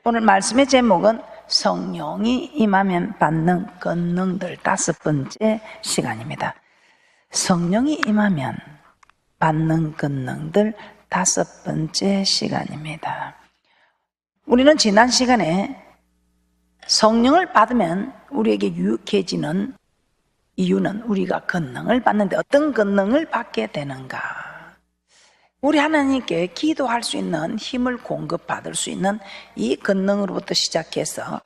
오늘 말씀의 제목은 성령이 임하면 받는 권능들 5번째 시간입니다. 성령이 임하면 받는 권능들 5번째 시간입니다. 우리는 지난 시간에 성령을 받으면 우리에게 유익해지는 이유는 우리가 권능을 받는데 어떤 권능을 받게 되는가? 우리 하나님께 기도할 수 있는 힘을 공급받을 수 있는 이 권능으로부터 시작해서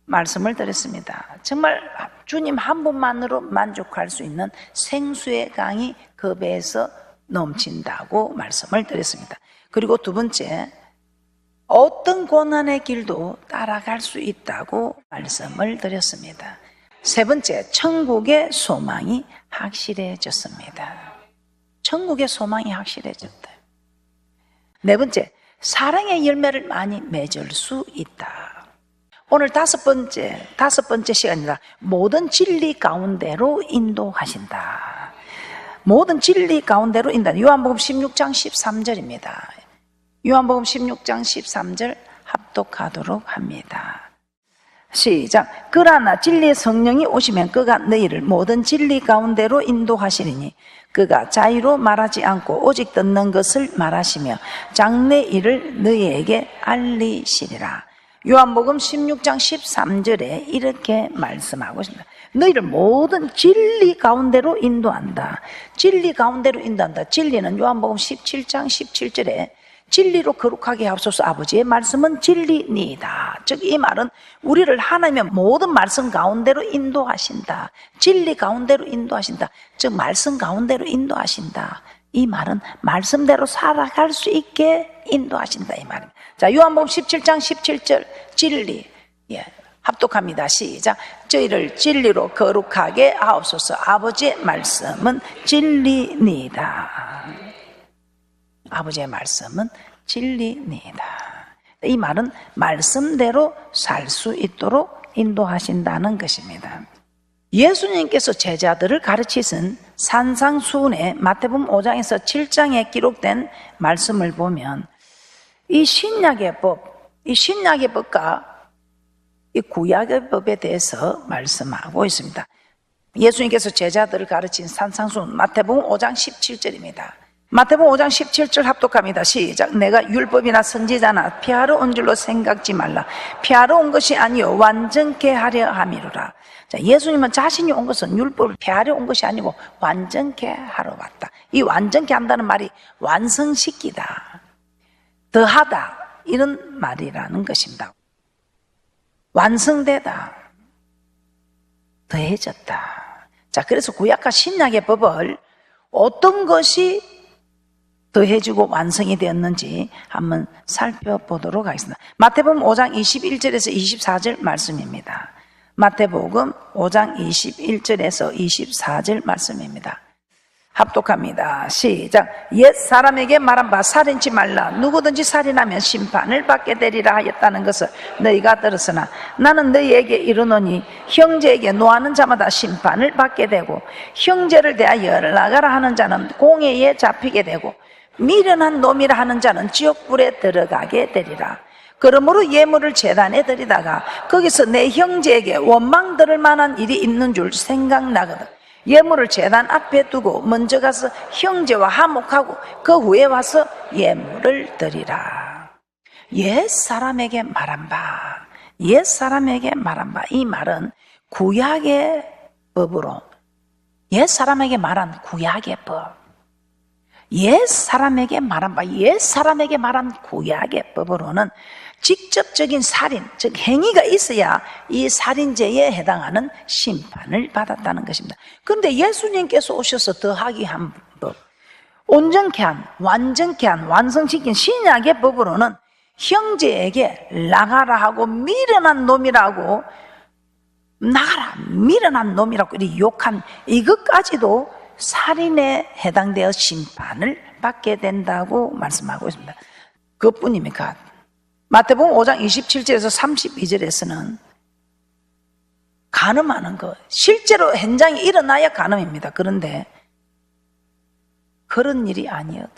말씀을 드렸습니다. 정말 주님 한 분만으로 만족할 수 있는 생수의 강이 그 배에서 넘친다고 말씀을 드렸습니다. 그리고 두 번째, 어떤 고난의 길도 따라갈 수 있다고 말씀을 드렸습니다. 세 번째, 천국의 소망이 확실해졌습니다. 천국의 소망이 확실해졌다. 네 번째, 사랑의 열매를 많이 맺을 수 있다. 오늘 다섯 번째 시간이다. 모든 진리 가운데로 인도하신다. 모든 진리 가운데로 인도한다. 요한복음 16장 13절입니다. 요한복음 16장 13절 합독하도록 합니다. 시작. 그러나 진리의 성령이 오시면 그가 너희를 모든 진리 가운데로 인도하시리니 그가 자유로 말하지 않고 오직 듣는 것을 말하시며 장래 일을 너희에게 알리시리라. 요한복음 16장 13절에 이렇게 말씀하고 있습니다. 너희를 모든 진리 가운데로 인도한다. 진리 가운데로 인도한다. 진리는 요한복음 17장 17절에 진리로 거룩하게 하옵소서. 아버지의 말씀은 진리니이다. 즉 이 말은 우리를 하나님의 모든 말씀 가운데로 인도하신다. 진리 가운데로 인도하신다. 즉 말씀 가운데로 인도하신다. 이 말은 말씀대로 살아갈 수 있게 인도하신다 이 말입니다. 자, 요한복음 17장 17절 진리 합독합니다. 시작. 저희를 진리로 거룩하게 하옵소서. 아버지의 말씀은 진리니이다. 아버지의 말씀은 진리니이다. 이 말은 말씀대로 살 수 있도록 인도하신다는 것입니다. 예수님께서 제자들을 가르치신 산상수훈의 마태복음 5장에서 7장에 기록된 말씀을 보면 이 신약의 법과 이 구약의 법에 대해서 말씀하고 있습니다. 예수님께서 제자들을 가르친 산상수훈 마태복음 5장 17절입니다. 마태복음 5장 17절 합독합니다. 시작. 내가 율법이나 선지자나 피하러 온 줄로 생각지 말라. 피하러 온 것이 아니요 완전케 하려 함이로라. 자, 예수님은 자신이 온 것은 율법을 피하려 온 것이 아니고 완전케 하러 왔다. 이 완전케 한다는 말이 완성시키다, 더하다 이런 말이라는 것입니다. 완성되다, 더해졌다. 자, 그래서 구약과 신약의 법을 어떤 것이 더해지고 완성이 되었는지 한번 살펴보도록 하겠습니다. 마태복음 5장 21절에서 24절 말씀입니다. 마태복음 5장 21절에서 24절 말씀입니다. 합독합니다. 시작. 옛 사람에게 말한 바 살인치 말라. 누구든지 살인하면 심판을 받게 되리라 하였다는 것을 너희가 들었으나 나는 너희에게 이르노니 형제에게 노하는 자마다 심판을 받게 되고 형제를 대하여 나가라 하는 자는 공회에 잡히게 되고 미련한 놈이라 하는 자는 지옥불에 들어가게 되리라. 그러므로 예물을 제단에 드리다가 거기서 내 형제에게 원망 들을 만한 일이 있는 줄 생각나거든 예물을 제단 앞에 두고 먼저 가서 형제와 화목하고 그 후에 와서 예물을 드리라. 옛사람에게 말한 바 이 말은 구약의 법으로 옛사람에게 말한 구약의 법, 옛사람에게 말한 구약의 법으로는 직접적인 살인, 즉 행위가 있어야 이 살인죄에 해당하는 심판을 받았다는 것입니다. 그런데 예수님께서 오셔서 더하기 한 법, 온전케 한, 완전케 한, 완성시킨 신약의 법으로는 형제에게 나가라 하고 미련한 놈이라고 이렇게 욕한 이것까지도 살인에 해당되어 심판을 받게 된다고 말씀하고 있습니다. 그것뿐입니까? 마태복음 5장 27절에서 32절에서는 간음하는 것, 실제로 현장에 일어나야 간음입니다. 그런데 그런 일이 아니어도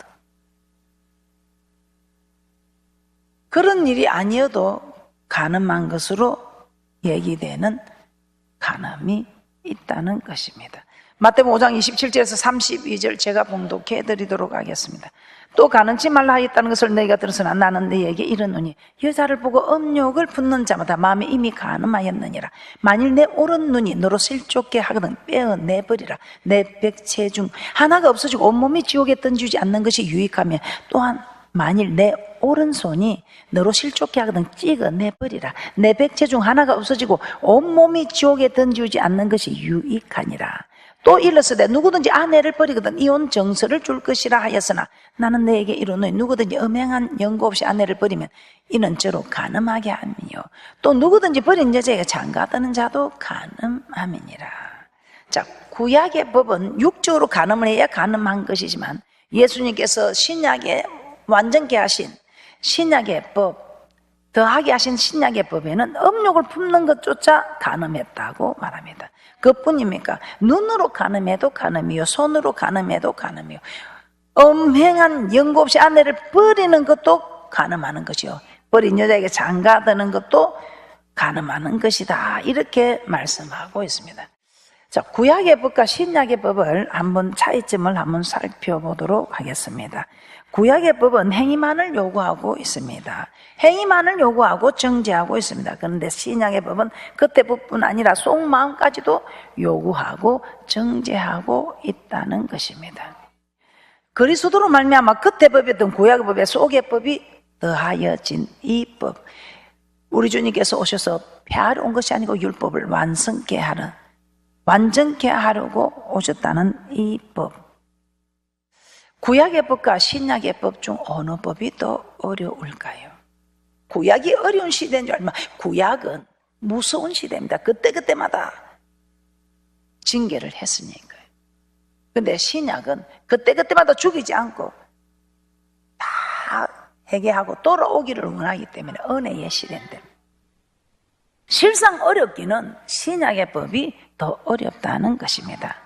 간음한 것으로 얘기되는 간음이 있다는 것입니다. 마태복음 5장 27절에서 32절 제가 봉독해 드리도록 하겠습니다. 또 간음치 말라 하였다는 것을 너희가 들었으나 나는 너희에게 이르노니 여자를 보고 음욕을 품는 자마다 마음에 이미 간음하였느니라. 만일 내 오른 눈이 너로 실족게 하거든 빼어내버리라. 내 백체 중 하나가 없어지고 온몸이 지옥에 던지지 않는 것이 유익하며 또한 만일 내 오른손이 너로 실족게 하거든 찍어내버리라. 내 백체 중 하나가 없어지고 온몸이 지옥에 던지지 않는 것이 유익하니라. 또 일러스되 누구든지 아내를 버리거든 이혼 정서를 줄 것이라 하였으나 나는 너에게 이르노니 누구든지 음행한 연고 없이 아내를 버리면 이는 저로 간음하게 함이요 또 누구든지 버린 여자에게 장가드는 자도 간음함이니라. 자, 구약의 법은 육적으로 간음을 해야 간음한 것이지만 예수님께서 신약에 완전케 하신 신약의 법, 더하게 하신 신약의 법에는 음욕을 품는 것조차 간음했다고 말합니다. 그뿐입니까? 눈으로 간음해도 간음이요, 손으로 간음해도 간음이요, 음행한 연고 없이 아내를 버리는 것도 간음하는 것이요, 버린 여자에게 장가드는 것도 간음하는 것이다. 이렇게 말씀하고 있습니다. 자, 구약의 법과 신약의 법을 한번 차이점을 한번 살펴보도록 하겠습니다. 구약의 법은 행위만을 요구하고 있습니다. 행위만을 요구하고 정죄하고 있습니다. 그런데 신약의 법은 겉의 법뿐 아니라 속마음까지도 요구하고 정죄하고 있다는 것입니다. 그리스도로 말미암아 겉의 법이었던 구약의 법에 속의 법이 더하여진 이 법, 우리 주님께서 오셔서 폐하러 온 것이 아니고 율법을 완전케 하려고 오셨다는 이 법, 구약의 법과 신약의 법 중 어느 법이 더 어려울까요? 구약이 어려운 시대인 줄 알면 구약은 무서운 시대입니다. 그때마다 징계를 했으니까요. 근데 신약은 그때마다 죽이지 않고 다 회개하고 돌아오기를 원하기 때문에 은혜의 시대인데, 실상 어렵기는 신약의 법이 더 어렵다는 것입니다.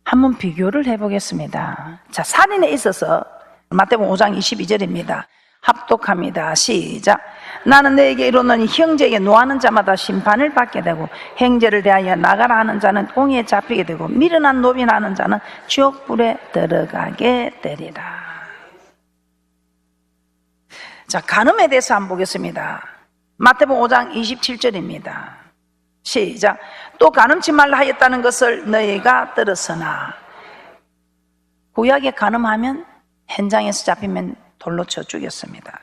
한번 비교를 해보겠습니다. 자, 살인에 있어서 마태복음 5장 22절입니다. 합독합니다. 시작. 나는 너에게 이르노니 형제에게 노하는 자마다 심판을 받게 되고 행제를 대하여 나가라 하는 자는 공의에 잡히게 되고 미련한 노비나 하는 자는 지옥불에 들어가게 되리라. 자, 간음에 대해서 한번 보겠습니다. 마태복음 5장 27절입니다. 시작. 또 간음치 말라 하였다는 것을 너희가 들었으나, 구약에 간음하면 현장에서 잡히면 돌로 쳐 죽였습니다.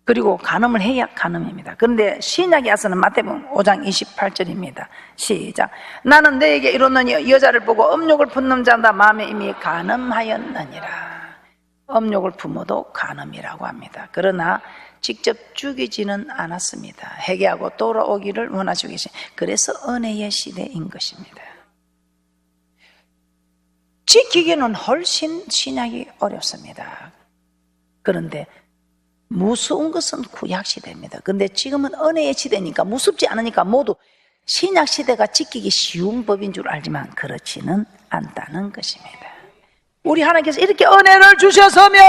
그리고 간음을 해야 간음입니다. 그런데 신약에 와서는 마태복음 5장 28절입니다. 시작. 나는 너에게 이르노니 여자를 보고 음욕을 품는 자다 마음에 이미 간음하였느니라. 음욕을 품어도 간음이라고 합니다. 그러나 직접 죽이지는 않았습니다. 회개하고 돌아오기를 원하시고 계신, 그래서 은혜의 시대인 것입니다. 지키기는 훨씬 신약이 어렵습니다. 그런데 무서운 것은 구약 시대입니다. 그런데 지금은 은혜의 시대니까 무섭지 않으니까 모두 신약 시대가 지키기 쉬운 법인 줄 알지만 그렇지는 않다는 것입니다. 우리 하나님께서 이렇게 은혜를 주셨으면,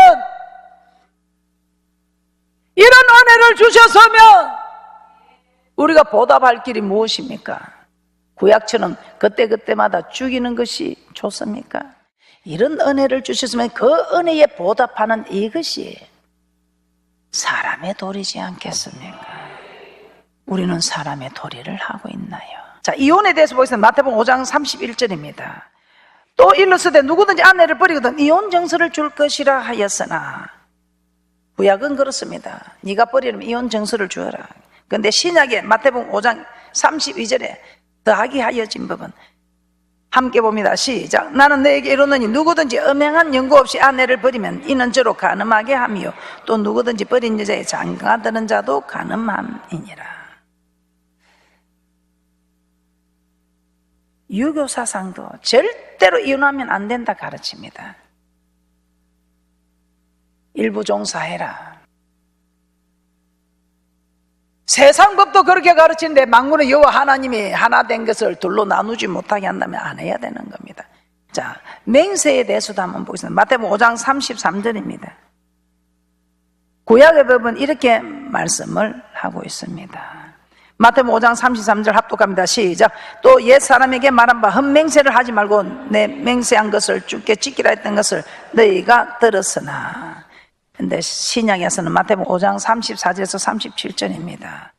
이런 은혜를 주셨으면 우리가 보답할 길이 무엇입니까? 구약처럼 그때마다 죽이는 것이 좋습니까? 이런 은혜를 주셨으면 그 은혜에 보답하는 이것이 사람의 도리지 않겠습니까? 우리는 사람의 도리를 하고 있나요? 자, 이혼에 대해서 보겠습니다. 마태복음 5장 31절입니다. 또 일러스되 누구든지 아내를 버리거든 이혼 정서를 줄 것이라 하였으나, 구약은 그렇습니다. 네가 버리려면 이혼 정서를 주어라. 그런데 신약의 마태복음 5장 32절에 더하게 하여진 법은, 함께 봅니다. 시작. 나는 너에게 이르노니 누구든지 음행한 연고 없이 아내를 버리면 이는 저로 간음하게 함이요 또 누구든지 버린 여자에 장가드는 자도 간음함이니라. 유교 사상도 절대로 이혼하면 안 된다 가르칩니다. 일부 종사해라. 세상 법도 그렇게 가르치는데 만군의 여호와 하나님이 하나 된 것을 둘로 나누지 못하게 한다면 안 해야 되는 겁니다. 자, 맹세에 대해서도 한번 보겠습니다. 마태복음 5장 33절입니다. 구약의 법은 이렇게 말씀을 하고 있습니다. 마태복음 5장 33절 합독합니다. 시작. 또 옛사람에게 말한 바 헛맹세를 하지 말고 내 맹세한 것을 주께 지키라 했던 것을 너희가 들었으나. 근데 신약에서는 마태복음 5장 34절에서 37절입니다.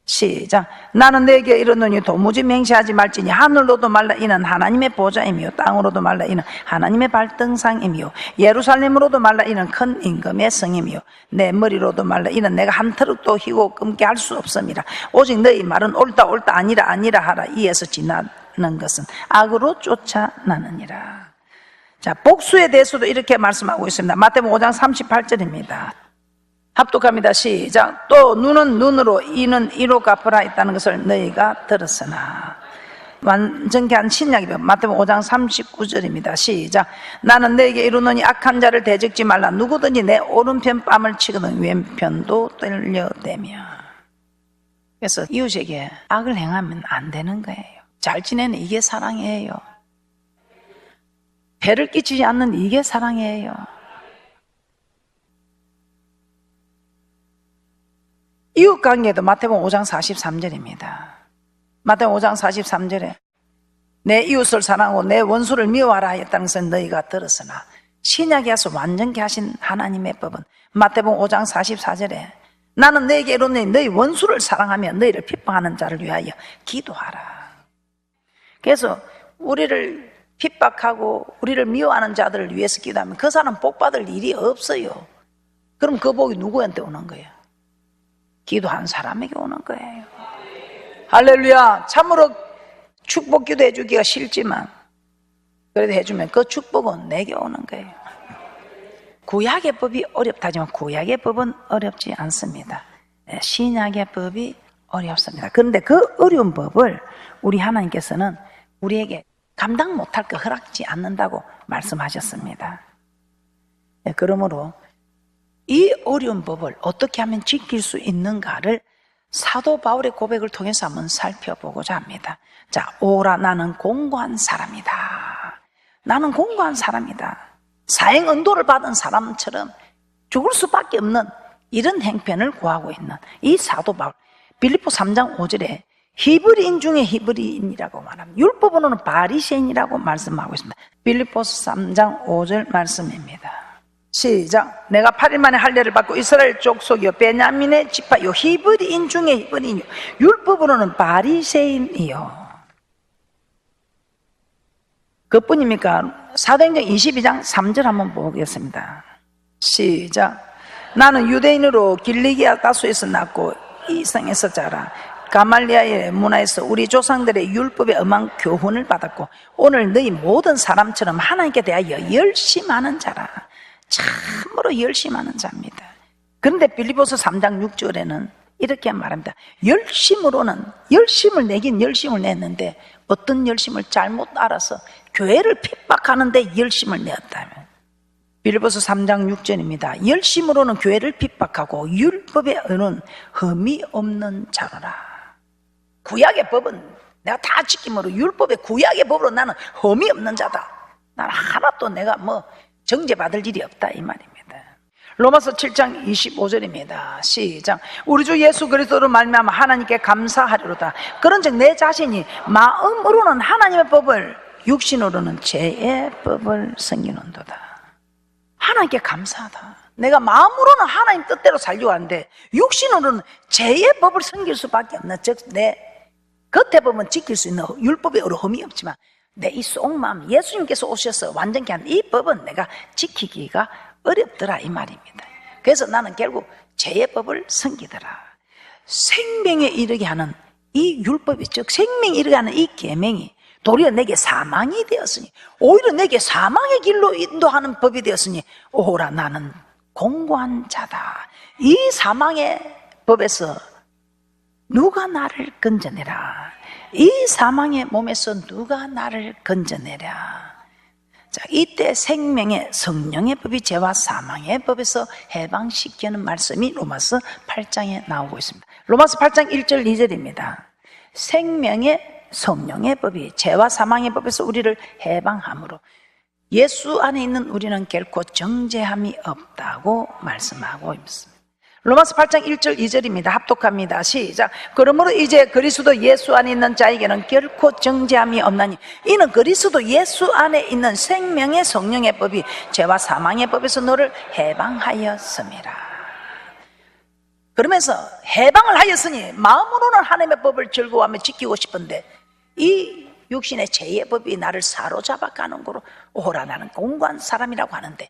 시작. 나는 너에게 이르노니 도무지 맹세하지 말지니 하늘로도 말라 이는 하나님의 보좌이며 땅으로도 말라 이는 하나님의 발등상이며 예루살렘으로도 말라 이는 큰 임금의 성이며 내 머리로도 말라 이는 내가 한 터럭도 희고 끊게 할 수 없음이라. 오직 너희 말은 옳다 아니라 하라. 이에서 지나는 것은 악으로 쫓아나느니라. 자, 복수에 대해서도 이렇게 말씀하고 있습니다. 마태복음 5장 38절입니다. 합독합니다. 시작. 또 눈은 눈으로 이는 이로 갚으라 했다는 것을 너희가 들었으나. 완전히 한 신약의 마태복음 5장 39절입니다. 시작. 나는 너에게 이르노니 악한 자를 대적지 말라. 누구든지 내 오른편 뺨을 치거든 왼편도 떨려대며. 그래서 이웃에게 악을 행하면 안 되는 거예요. 잘 지내는 이게 사랑이에요. 배를 끼치지 않는 이게 사랑이에요. 이웃 관계도 마태복음 5장 43절입니다. 마태복음 5장 43절에 내 이웃을 사랑하고 내 원수를 미워하라 했다는 것은 너희가 들었으나, 신약에서 완전히 하신 하나님의 법은 마태복음 5장 44절에 나는 너에게 이르노니 너희 원수를 사랑하며 너희를 핍박하는 자를 위하여 기도하라. 그래서 우리를 핍박하고 우리를 미워하는 자들을 위해서 기도하면 그 사람 복 받을 일이 없어요. 그럼 그 복이 누구한테 오는 거예요? 기도한 사람에게 오는 거예요. 할렐루야. 참으로 축복 기도해 주기가 싫지만 그래도 해주면 그 축복은 내게 오는 거예요. 구약의 법이 어렵다지만 구약의 법은 어렵지 않습니다. 신약의 법이 어렵습니다. 그런데 그 어려운 법을 우리 하나님께서는 우리에게 감당 못할 거 허락지 않는다고 말씀하셨습니다. 그러므로 이 어려운 법을 어떻게 하면 지킬 수 있는가를 사도 바울의 고백을 통해서 한번 살펴보고자 합니다. 자, 오라 나는 공고한 사람이다. 나는 공고한 사람이다. 사형 언도를 받은 사람처럼 죽을 수밖에 없는 이런 행편을 구하고 있는 이 사도 바울. 빌립보 3장 5절에 히브리인 중에 히브리인이라고 말합니다. 율법으로는 바리새인이라고 말씀하고 있습니다. 빌립보서 3장 5절 말씀입니다. 시작. 내가 8일 만에 할례를 받고 이스라엘 족속이요 베냐민의 지파요 히브리인 중에 히브리인이요 율법으로는 바리새인이요. 그뿐입니까? 사도행전 22장 3절 한번 보겠습니다. 시작. 나는 유대인으로 길리기아 다소에서 났고 이성에서 자라 가말리아의 문화에서 우리 조상들의 율법에 엄한 교훈을 받았고 오늘 너희 모든 사람처럼 하나님께 대하여 열심하는 자라. 참으로 열심하는 자입니다. 그런데 빌립보서 3장 6절에는 이렇게 말합니다. 열심을 내긴 열심을 냈는데 어떤 열심을 잘못 알아서 교회를 핍박하는 데 열심을 내었다면, 빌립보서 3장 6절입니다. 열심으로는 교회를 핍박하고 율법에 어는 흠이 없는 자로라. 구약의 법은 내가 다 지킴으로 율법의 구약의 법으로 나는 흠이 없는 자다. 나는 하나도 내가 정죄받을 일이 없다 이 말입니다. 로마서 7장 25절입니다. 시작. 우리 주 예수 그리스도로 말미암아 하나님께 감사하리로다. 그런즉 내 자신이 마음으로는 하나님의 법을 육신으로는 죄의 법을 섬기는도다. 하나님께 감사하다. 내가 마음으로는 하나님 뜻대로 살려고 하는데 육신으로는 죄의 법을 섬길 수밖에 없는, 즉 내 겉의 법은 지킬 수 있는 율법의 어려움이 없지만 내 이 속마음, 예수님께서 오셔서 완전히 한 이 법은 내가 지키기가 어렵더라 이 말입니다. 그래서 나는 결국 죄의 법을 섬기더라. 생명에 이르게 하는 이 율법이, 즉 생명에 이르게 하는 이 계명이 도리어 내게 사망이 되었으니, 오히려 내게 사망의 길로 인도하는 법이 되었으니 오라 나는 공고한 자다. 이 사망의 법에서 누가 나를 건져내라. 이 사망의 몸에서 누가 나를 건져내랴. 자, 이때 생명의 성령의 법이 죄와 사망의 법에서 해방시키는 말씀이 로마서 8장에 나오고 있습니다. 로마서 8장 1절 2절입니다. 생명의 성령의 법이 죄와 사망의 법에서 우리를 해방함으로 예수 안에 있는 우리는 결코 정죄함이 없다고 말씀하고 있습니다. 로마서 8장 1절 2절입니다. 합독합니다. 시작. 그러므로 이제 그리스도 예수 안에 있는 자에게는 결코 정죄함이 없나니 이는 그리스도 예수 안에 있는 생명의 성령의 법이 죄와 사망의 법에서 너를 해방하였음이라. 그러면서 해방을 하였으니 마음으로는 하나님의 법을 즐거워하며 지키고 싶은데 이 육신의 죄의 법이 나를 사로잡아 가는 거로 오라. 나는 공고한 사람이라고 하는데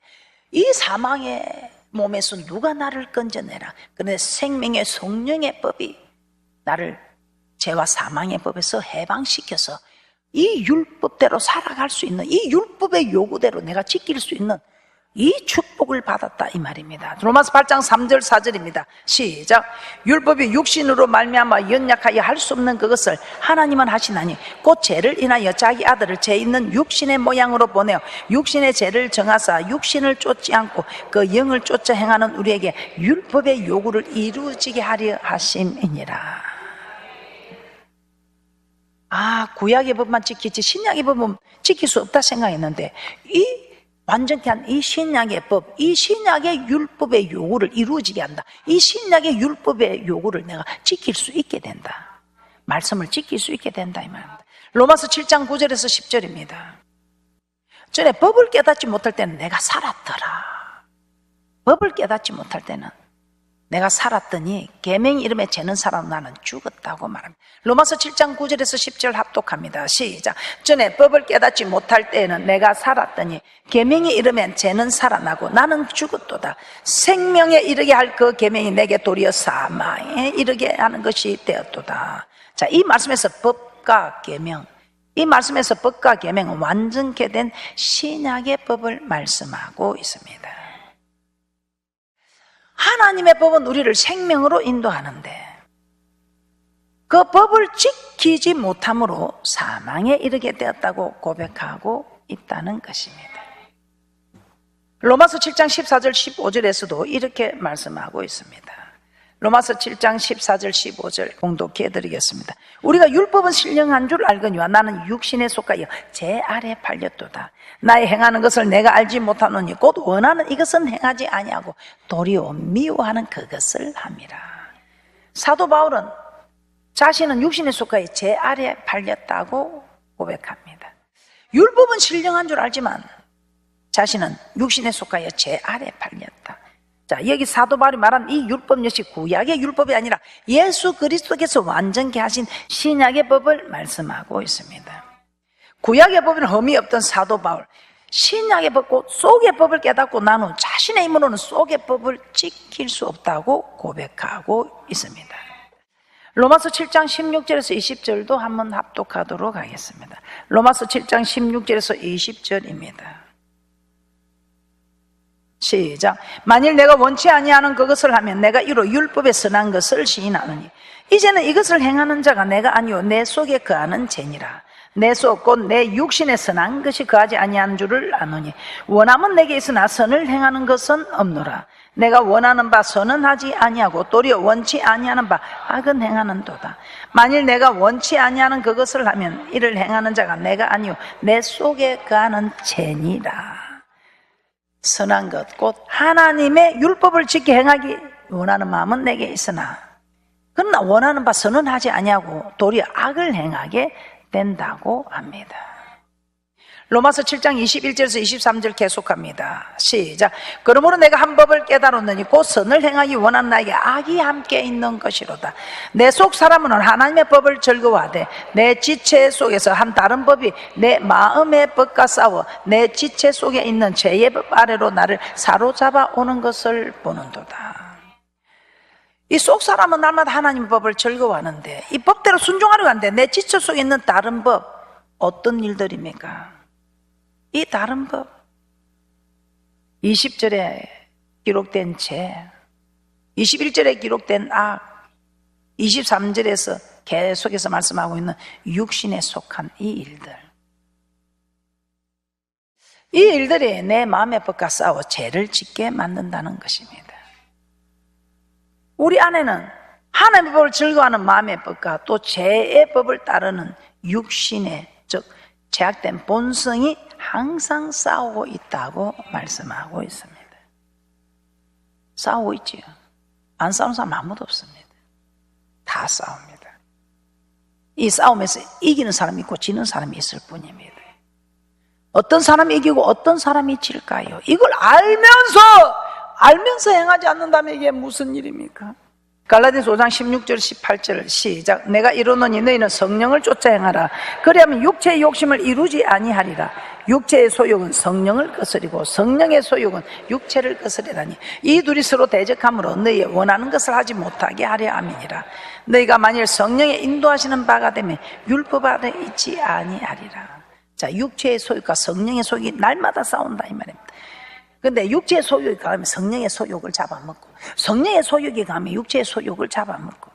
이 사망의 몸에서 누가 나를 건져내라. 그런데 생명의 성령의 법이 나를 죄와 사망의 법에서 해방시켜서 이 율법대로 살아갈 수 있는, 이 율법의 요구대로 내가 지킬 수 있는 이 축복을 받았다 이 말입니다. 로마서 8장 3절 4절입니다. 시작. 율법이 육신으로 말미암아 연약하여 할 수 없는 그것을 하나님은 하시나니 곧 죄를 인하여 자기 아들을 죄 있는 육신의 모양으로 보내어 육신의 죄를 정하사 육신을 쫓지 않고 그 영을 쫓아 행하는 우리에게 율법의 요구를 이루어지게 하려 하심이니라. 구약의 법만 지키지 신약의 법은 지킬 수 없다 생각했는데 이 완전히 한 이 신약의 법, 이 신약의 율법의 요구를 이루어지게 한다. 이 신약의 율법의 요구를 내가 지킬 수 있게 된다. 말씀을 지킬 수 있게 된다 이 말입니다. 로마서 7장 9절에서 10절입니다. 전에 법을 깨닫지 못할 때는 내가 살았더라. 법을 깨닫지 못할 때는 내가 살았더니 계명 이름에 죄는 살아 나는 죽었다고 말합니다. 로마서 7장 9절에서 10절 합독합니다. 시작. 전에 법을 깨닫지 못할 때에는 내가 살았더니 계명이 이름엔 죄는 살아나고 나는 죽었도다. 생명에 이르게 할 그 계명이 내게 도리어 사망에 이르게 하는 것이 되었도다. 자, 이 말씀에서 법과 계명, 이 말씀에서 법과 계명은 완전케 된 신약의 법을 말씀하고 있습니다. 하나님의 법은 우리를 생명으로 인도하는데 그 법을 지키지 못함으로 사망에 이르게 되었다고 고백하고 있다는 것입니다. 로마서 7장 14절 15절에서도 이렇게 말씀하고 있습니다. 로마서 7장 14절 15절 공독히 해드리겠습니다. 우리가 율법은 신령한 줄 알거니와 나는 육신에 속하여 제 아래 팔렸도다. 나의 행하는 것을 내가 알지 못하노니 곧 원하는 이것은 행하지 아니하고 도리어 미워하는 그것을 함이라. 사도 바울은 자신은 육신에 속하여 제 아래 팔렸다고 고백합니다. 율법은 신령한 줄 알지만 자신은 육신에 속하여 제 아래 팔렸다. 자, 여기 사도 바울이 말한 이 율법 역시 구약의 율법이 아니라 예수 그리스도께서 완전케 하신 신약의 법을 말씀하고 있습니다. 구약의 법에는 흠이 없던 사도 바울, 신약의 법, 곧 속의 법을 깨닫고 난 후 자신의 힘으로는 속의 법을 지킬 수 없다고 고백하고 있습니다. 로마서 7장 16절에서 20절도 한번 합독하도록 하겠습니다. 로마서 7장 16절에서 20절입니다. 시작. 만일 내가 원치 아니하는 그것을 하면 내가 이로 율법에 선한 것을 시인하느니 이제는 이것을 행하는 자가 내가 아니요 내 속에 거하는 죄니라. 내 속 곧 내 육신에 선한 것이 거하지 아니한 줄을 아노니 원함은 내게 있으나 선을 행하는 것은 없노라. 내가 원하는 바 선은 하지 아니하고 도리어 원치 아니하는 바 악은 행하는도다. 만일 내가 원치 아니하는 그것을 하면 이를 행하는 자가 내가 아니요 내 속에 거하는 죄니라. 선한 것, 곧 하나님의 율법을 지켜 행하기 원하는 마음은 내게 있으나 그러나 원하는 바 선은 하지 아니하고 도리어 악을 행하게 된다고 합니다. 로마서 7장 21절에서 23절 계속합니다. 시작. 그러므로 내가 한 법을 깨달았느니 곧 선을 행하기 원하는 나에게 악이 함께 있는 것이로다. 내 속 사람은 하나님의 법을 즐거워하되 내 지체 속에서 한 다른 법이 내 마음의 법과 싸워 내 지체 속에 있는 죄의 법 아래로 나를 사로잡아 오는 것을 보는도다. 이 속 사람은 날마다 하나님의 법을 즐거워하는데 이 법대로 순종하려고 하는데 내 지체 속에 있는 다른 법, 어떤 일들입니까? 이 다른 법 20절에 기록된 죄, 21절에 기록된 악, 23절에서 계속해서 말씀하고 있는 육신에 속한 이 일들, 이 일들이 내 마음의 법과 싸워 죄를 짓게 만든다는 것입니다. 우리 안에는 하나님의 법을 즐거워하는 마음의 법과 또 죄의 법을 따르는 육신의, 즉 죄악된 본성이 항상 싸우고 있다고 말씀하고 있습니다. 싸우고 있지요. 안 싸우는 사람 아무도 없습니다. 다 싸웁니다. 이 싸움에서 이기는 사람이 있고 지는 사람이 있을 뿐입니다. 어떤 사람이 이기고 어떤 사람이 질까요? 이걸 알면서 행하지 않는다면 이게 무슨 일입니까? 갈라디아서 5장 16절 18절 시작. 내가 이르노니 너희는 성령을 쫓아 행하라. 그리하면 육체의 욕심을 이루지 아니하리라. 육체의 소욕은 성령을 거스리고 성령의 소욕은 육체를 거스리라니 이 둘이 서로 대적함으로 너희 원하는 것을 하지 못하게 하려 함이니라. 너희가 만일 성령의 인도하시는 바가 되면 율법 아래 있지 아니하리라. 자, 육체의 소욕과 성령의 소욕이 날마다 싸운다 이 말입니다. 근데 육체의 소욕이 가면 성령의 소욕을 잡아먹고 성령의 소욕이 가면 육체의 소욕을 잡아먹고,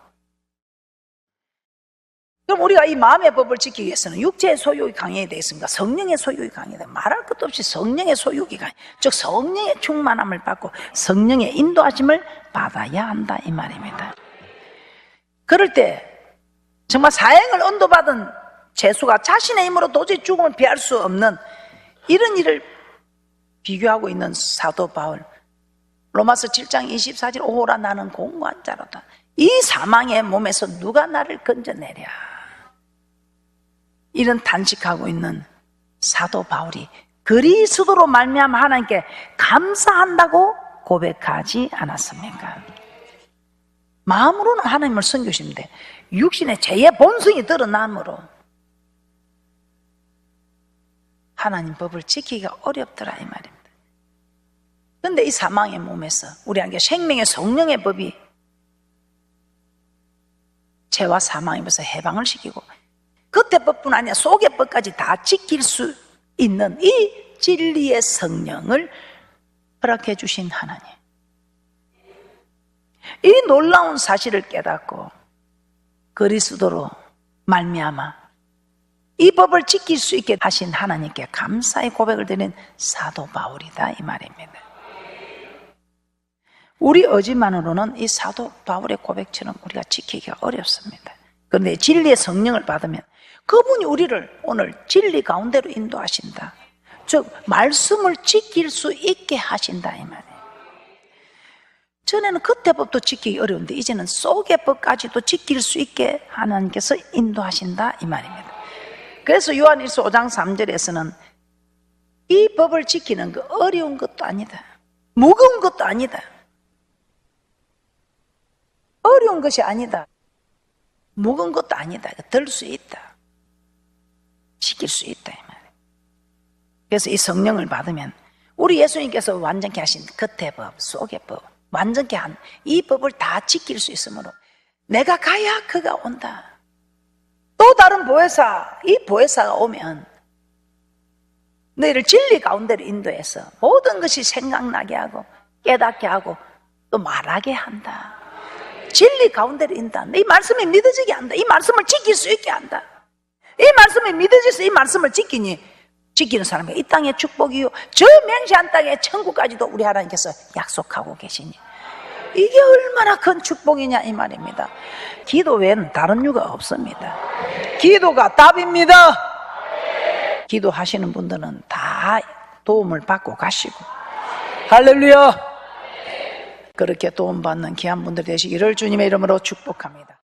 그럼 우리가 이 마음의 법을 지키기 위해서는 육체의 소욕이 강해야 되겠습니까? 성령의 소욕이 강해야 돼. 말할 것도 없이 성령의 소욕이 강해. 즉 성령의 충만함을 받고 성령의 인도하심을 받아야 한다 이 말입니다. 그럴 때 정말 사형을 언도받은 죄수가 자신의 힘으로 도저히 죽음을 피할 수 없는 이런 일을 비교하고 있는 사도 바울. 로마서 7장 24절 오호라 나는 공고한 자로다. 이 사망의 몸에서 누가 나를 건져내랴. 이런 단식하고 있는 사도 바울이 그리스도로 말미암아 하나님께 감사한다고 고백하지 않았습니까? 마음으로는 하나님을 섬기시는데 육신의 죄의 본성이 드러남으로 하나님 법을 지키기가 어렵더라 이 말입니다. 그런데 이 사망의 몸에서 우리에게 생명의 성령의 법이 죄와 사망의 법에서 해방을 시키고 겉의 법뿐 아니라 속의 법까지 다 지킬 수 있는 이 진리의 성령을 허락해 주신 하나님, 이 놀라운 사실을 깨닫고 그리스도로 말미암아 이 법을 지킬 수 있게 하신 하나님께 감사의 고백을 드리는 사도 바울이다 이 말입니다. 우리 의지만으로는 이 사도 바울의 고백처럼 우리가 지키기가 어렵습니다. 그런데 진리의 성령을 받으면 그분이 우리를 오늘 진리 가운데로 인도하신다. 즉 말씀을 지킬 수 있게 하신다 이 말이에요. 전에는 겉의 법도 지키기 어려운데 이제는 속의 법까지도 지킬 수 있게 하나님께서 인도하신다 이 말입니다. 그래서 요한일서 5장 3절에서는 이 법을 지키는 거 어려운 것도 아니다, 무거운 것도 아니다, 어려운 것이 아니다, 무거운 것도 아니다, 들 수 있다, 지킬 수 있다 이 말이에요. 그래서 이 성령을 받으면 우리 예수님께서 완전케 하신 겉의 법, 속의 법, 완전케 한 이 법을 다 지킬 수 있으므로 내가 가야 그가 온다. 또 다른 보혜사, 이 보혜사가 오면 너희를 진리 가운데로 인도해서 모든 것이 생각나게 하고 깨닫게 하고 또 말하게 한다. 진리 가운데로 인도한다. 이 말씀이 믿어지게 한다. 이 말씀을 지킬 수 있게 한다. 이 말씀이 믿어져서 이 말씀을 지키는 사람이 이 땅의 축복이요 저 맹세한 땅의 천국까지도 우리 하나님께서 약속하고 계시니 이게 얼마나 큰 축복이냐 이 말입니다. 기도 외에는 다른 이유가 없습니다. 기도가 답입니다. 기도하시는 분들은 다 도움을 받고 가시고, 할렐루야. 그렇게 도움받는 귀한 분들 되시기를 주님의 이름으로 축복합니다.